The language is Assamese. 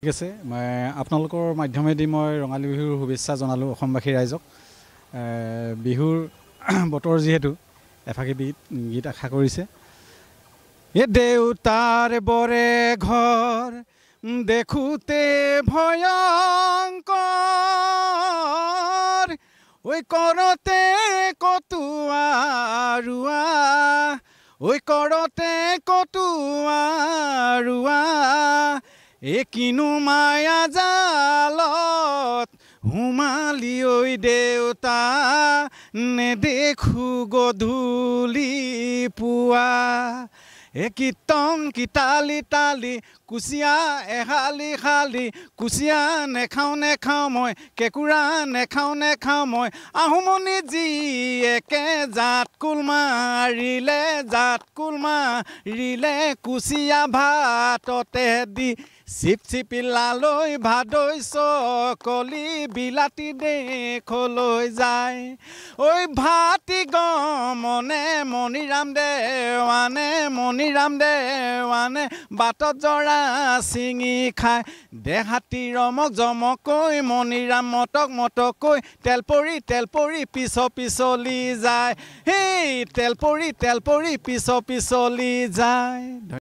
ঠিক আছে আপোনালোকৰ মাধ্যমেদি মই ৰঙালী বিহুৰ শুভেচ্ছা জনালোঁ অসমবাসী ৰাইজক বিহুৰ বতৰ যিহেতু এফাকি গীত আশা কৰিছে এ দেউতাৰ বৰে ঘৰ দেখোতে ভয়ংকৰ ঐ কৰতে কটুৱা ৰুৱা ঐ কৰতে কটুৱা ৰুৱা কিনো মায়া জালত হুমালি ঐ দেউতা নেদেখো গধূলি পুৱা কীৰ্তন কিতালি তালি কুচিয়া এহালি খালি কুচিয়া নেখাওঁ মই কেঁকুৰা নেখাওঁ মই আহুমনি যি একে জাত কুল মাৰিলে কুচিয়া ভাততে দি চিপ চিপি লালৈ ভাদৈ চকলি বিলাতী দেশলৈ যায় ঐ ভাতি গমনে মণিৰাম দেৱানে বাটত জৰা চিঙি খায় দেহাতী ৰমক জমকৈ মণিৰাম মটকৈ তেল পৰি পিছলি যায় সেই তেল পৰি পিছলি যায়।